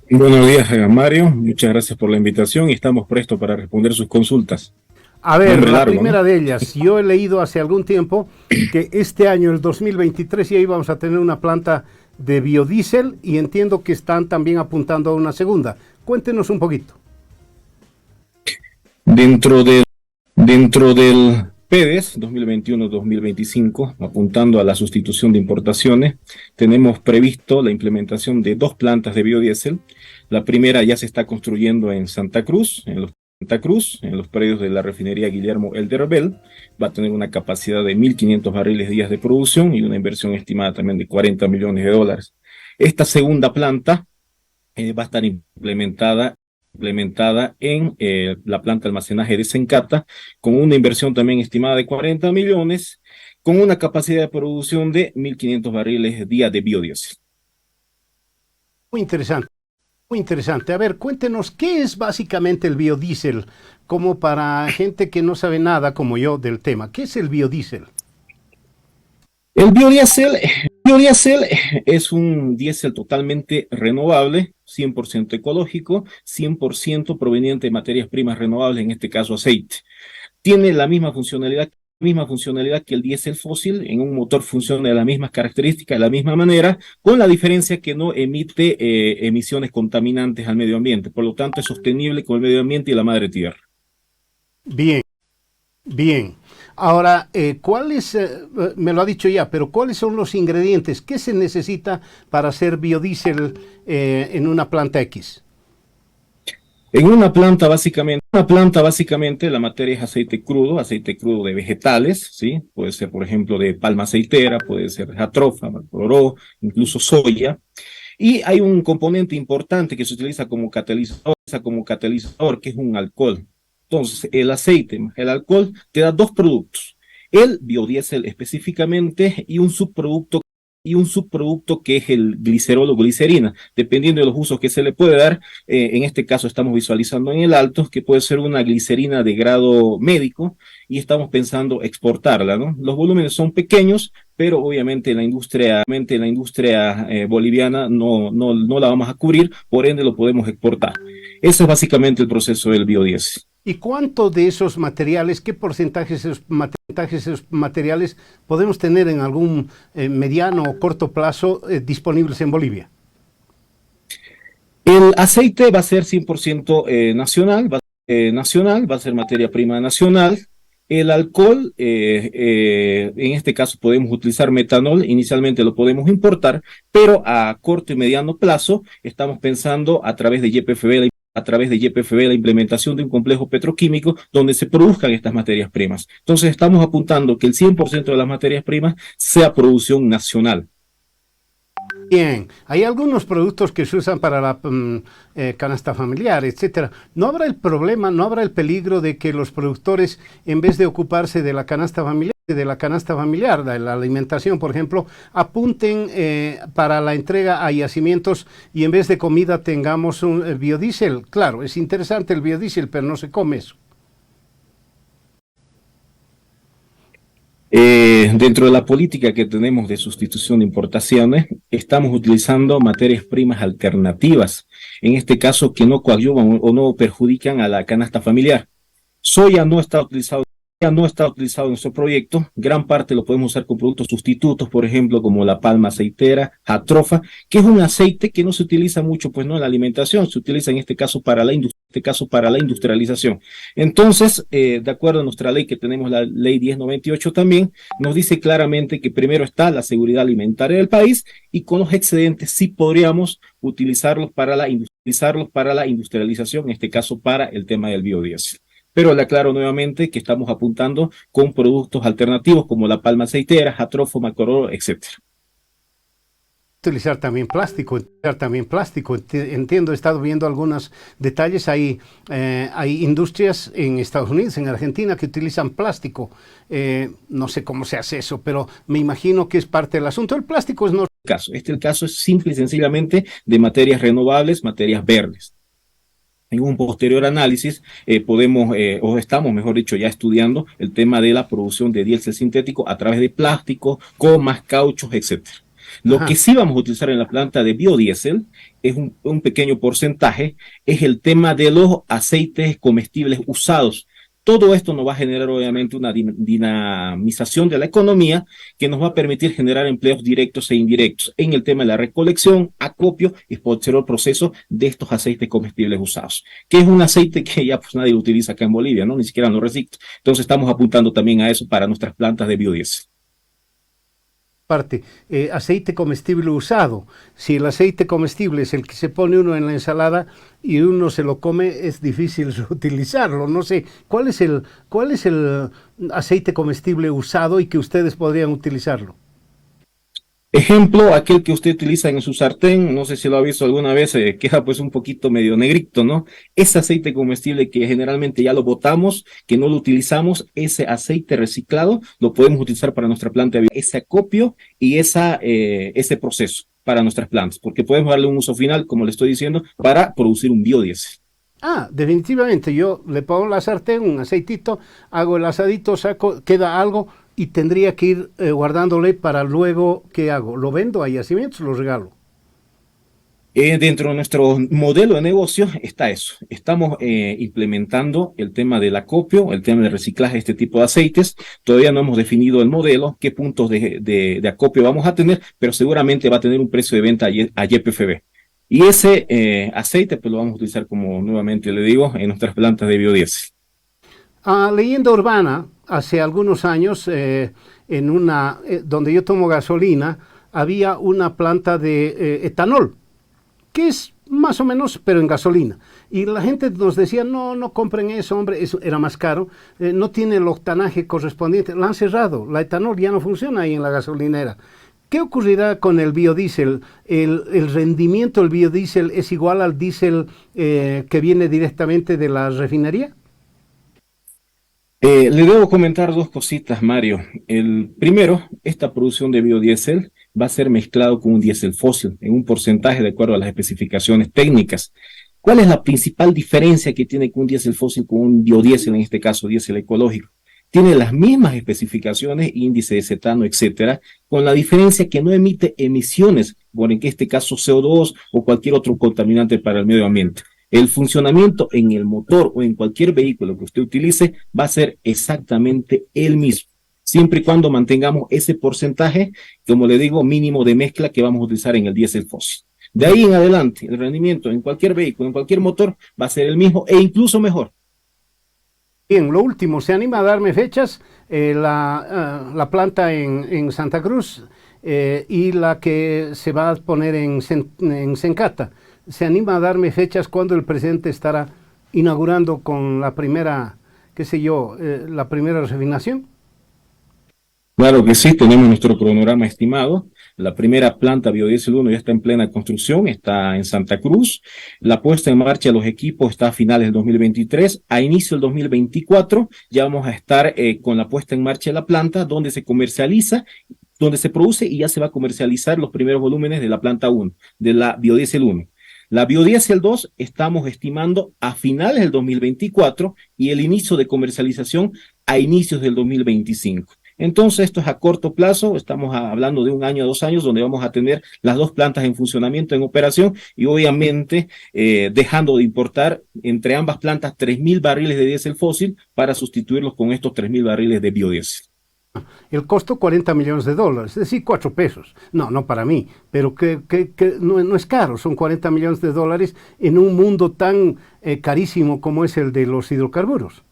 Buenos días, Mario. Muchas gracias por la invitación y estamos prestos para responder sus consultas. A ver, Nombre la largo, ¿no? primera de ellas, yo he leído hace algún tiempo que este año, el 2023, ya íbamos a tener una planta de biodiesel y entiendo que están también apuntando a una segunda. Cuéntenos un poquito. Dentro del, dentro del PEDES 2021-2025, apuntando a la sustitución de importaciones, tenemos previsto la implementación de dos plantas de biodiesel. La primera ya se está construyendo en Santa Cruz, en los predios de la refinería Guillermo Elderbel. Va a tener una capacidad de 1.500 barriles días de producción y una inversión estimada también de 40 millones de dólares. Esta segunda planta va a estar implementada en la planta de almacenaje de Sencata, con una inversión también estimada de 40 millones, con una capacidad de producción de 1.500 barriles día de biodiesel. Muy interesante, muy interesante. A ver, cuéntenos qué es básicamente el biodiesel, como para gente que no sabe nada como yo del tema. ¿Qué es el biodiesel? El biodiesel es un diésel totalmente renovable, 100% ecológico, 100% proveniente de materias primas renovables, en este caso aceite. Tiene la misma funcionalidad que el diésel fósil, en un motor funciona de las mismas características, de la misma manera, con la diferencia que no emite emisiones contaminantes al medio ambiente. Por lo tanto, es sostenible con el medio ambiente y la madre tierra. Bien, bien. Ahora, ¿cuáles, me lo ha dicho ya, pero cuáles son los ingredientes? ¿Qué se necesita para hacer biodiesel en una planta X? En una planta básicamente la materia es aceite crudo de vegetales, ¿sí? Puede ser, por ejemplo, de palma aceitera, puede ser jatropha, malporó, incluso soya. Y hay un componente importante que se utiliza como catalizador, que es un alcohol. Entonces, el aceite más el alcohol te da dos productos, el biodiesel específicamente y un subproducto que es el glicerol o glicerina, dependiendo de los usos que se le puede dar. En este caso estamos visualizando en el alto que puede ser una glicerina de grado médico y estamos pensando exportarla, ¿no? Los volúmenes son pequeños, pero obviamente la industria boliviana no la vamos a cubrir, por ende lo podemos exportar. Ese es básicamente el proceso del biodiesel. ¿Y cuánto de esos materiales, qué porcentajes de esos materiales podemos tener en algún mediano o corto plazo disponibles en Bolivia? El aceite va a ser 100% nacional, va a ser materia prima nacional. El alcohol, en este caso podemos utilizar metanol, inicialmente lo podemos importar, pero a corto y mediano plazo estamos pensando a través de YPFB la implementación de un complejo petroquímico donde se produzcan estas materias primas. Entonces estamos apuntando que el 100% de las materias primas sea producción nacional. Bien, hay algunos productos que se usan para la canasta familiar, etcétera. ¿No habrá el problema, no habrá el peligro de que los productores, en vez de ocuparse de la canasta familiar, de la alimentación, por ejemplo, apunten para la entrega a yacimientos y en vez de comida tengamos un biodiesel? Claro, es interesante el biodiesel, pero no se come eso. Dentro de la política que tenemos de sustitución de importaciones, estamos utilizando materias primas alternativas, en este caso que no coadyuvan o no perjudican a la canasta familiar. Soya no está utilizado, ya no está utilizado en nuestro proyecto. Gran parte lo podemos usar con productos sustitutos, por ejemplo, como la palma aceitera, jatropha, que es un aceite que no se utiliza mucho, pues no en la alimentación, se utiliza en este caso para la industrialización. Entonces, de acuerdo a nuestra ley que tenemos, la ley 1098 también, nos dice claramente que primero está la seguridad alimentaria del país y con los excedentes sí podríamos utilizarlos para la industrialización, en este caso para el tema del biodiesel. Pero le aclaro nuevamente que estamos apuntando con productos alternativos como la palma aceitera, jatropha, macororo, etcétera. Utilizar también plástico. Entiendo, he estado viendo algunos detalles. Hay industrias en Estados Unidos, en Argentina, que utilizan plástico. No sé cómo se hace eso, pero me imagino que es parte del asunto. El plástico es no. El caso es simple y sencillamente de materias renovables, materias verdes. En un posterior análisis o estamos, mejor dicho, ya estudiando el tema de la producción de diésel sintético a través de plástico, comas, cauchos, etcétera. Lo que Ajá. sí vamos a utilizar en la planta de biodiesel es un pequeño porcentaje, es el tema de los aceites comestibles usados. Todo esto nos va a generar obviamente una dinamización de la economía que nos va a permitir generar empleos directos e indirectos en el tema de la recolección, acopio y posterior proceso de estos aceites comestibles usados, que es un aceite que ya pues nadie lo utiliza acá en Bolivia, ¿no? Ni siquiera lo recicla. Entonces estamos apuntando también a eso para nuestras plantas de biodiesel. Parte, aceite comestible usado. Si el aceite comestible es el que se pone uno en la ensalada y uno se lo come, es difícil utilizarlo. No sé, cuál es el aceite comestible usado y que ustedes podrían utilizarlo? Ejemplo, aquel que usted utiliza en su sartén, no sé si lo ha visto alguna vez, queda pues un poquito medio negrito, ¿no? Ese aceite comestible que generalmente ya lo botamos, que no lo utilizamos, ese aceite reciclado lo podemos utilizar para nuestra planta, ese acopio y ese proceso para nuestras plantas, porque podemos darle un uso final, como le estoy diciendo, para producir un biodiesel. Ah, definitivamente, yo le pongo la sartén, un aceitito, hago el asadito, saco, queda algo y tendría que ir guardándole para luego, ¿qué hago? ¿Lo vendo a yacimientos? ¿Lo regalo? Dentro de nuestro modelo de negocio está eso. Estamos implementando el tema del acopio, el tema del reciclaje de este tipo de aceites. Todavía no hemos definido el modelo, qué puntos de acopio vamos a tener, pero seguramente va a tener un precio de venta a YPFB. Y ese aceite pues lo vamos a utilizar, como nuevamente le digo, en nuestras plantas de biodiesel. Ah, leyenda urbana, hace algunos años, donde yo tomo gasolina, había una planta de etanol, que es más o menos, pero en gasolina. Y la gente nos decía, no, no compren eso, hombre, eso era más caro, no tiene el octanaje correspondiente, la han cerrado, la etanol ya no funciona ahí en la gasolinera. ¿Qué ocurrirá con el biodiesel? ¿El rendimiento del biodiesel es igual al diésel que viene directamente de la refinería? Le debo comentar dos cositas, Mario. El primero, esta producción de biodiesel va a ser mezclado con un diésel fósil en un porcentaje de acuerdo a las especificaciones técnicas. ¿Cuál es la principal diferencia que tiene con un diésel fósil con un biodiesel, en este caso diésel ecológico? Tiene las mismas especificaciones, índice de cetano, etcétera, con la diferencia que no emite emisiones, por en este caso CO2 o cualquier otro contaminante para el medio ambiente. El funcionamiento en el motor o en cualquier vehículo que usted utilice va a ser exactamente el mismo, siempre y cuando mantengamos ese porcentaje, como le digo, mínimo de mezcla que vamos a utilizar en el diésel fósil. De ahí en adelante, el rendimiento en cualquier vehículo, en cualquier motor, va a ser el mismo e incluso mejor. Bien, lo último, ¿se anima a darme fechas? La planta en Santa Cruz y la que se va a poner en Sencata. ¿Se anima a darme fechas cuando el presidente estará inaugurando con la primera, qué sé yo, la primera refinación? Claro que sí, tenemos nuestro cronograma estimado. La primera planta Biodiesel 1 ya está en plena construcción, está en Santa Cruz. La puesta en marcha de los equipos está a finales del 2023. A inicio del 2024 ya vamos a estar con la puesta en marcha de la planta, donde se comercializa, donde se produce y ya se va a comercializar los primeros volúmenes de la planta 1, de la Biodiesel 1. La Biodiesel 2 estamos estimando a finales del 2024 y el inicio de comercialización a inicios del 2025. Entonces, esto es a corto plazo, estamos hablando de 1 año a 2 años, donde vamos a tener las dos plantas en funcionamiento, en operación, y obviamente dejando de importar entre ambas plantas 3.000 barriles de diésel fósil para sustituirlos con estos 3.000 barriles de biodiesel. El costo 40 millones de dólares, es decir, 4 pesos. No, no para mí, pero que no, no, es caro, son 40 millones de dólares en un mundo tan carísimo como es el de los hidrocarburos.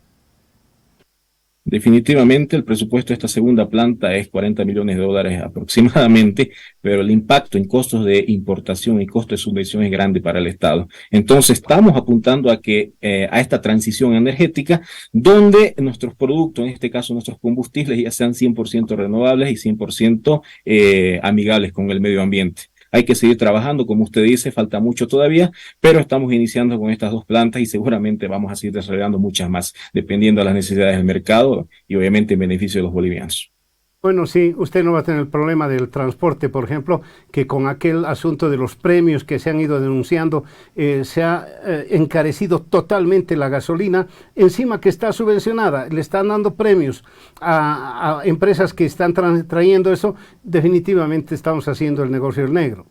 Definitivamente el presupuesto de esta segunda planta es 40 millones de dólares aproximadamente, pero el impacto en costos de importación y costos de subvención es grande para el Estado. Entonces estamos apuntando a esta transición energética donde nuestros productos, en este caso nuestros combustibles, ya sean 100% renovables y 100% amigables con el medio ambiente. Hay que seguir trabajando, como usted dice, falta mucho todavía, pero estamos iniciando con estas dos plantas y seguramente vamos a seguir desarrollando muchas más, dependiendo de las necesidades del mercado y obviamente en beneficio de los bolivianos. Bueno, sí, usted no va a tener el problema del transporte, por ejemplo, que con aquel asunto de los premios que se han ido denunciando, se ha encarecido totalmente la gasolina, encima que está subvencionada, le están dando premios a empresas que están trayendo eso, definitivamente estamos haciendo el negocio del negro.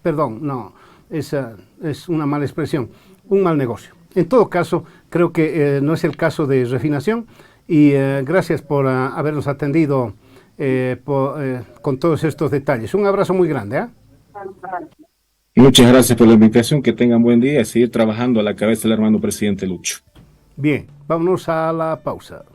Perdón, no, es una mala expresión, un mal negocio. En todo caso, creo que no es el caso de refinación y gracias por habernos atendido con todos estos detalles. Un abrazo muy grande. Muchas gracias por la invitación, que tengan buen día y seguir trabajando a la cabeza del hermano presidente Lucho. Bien, vámonos a la pausa.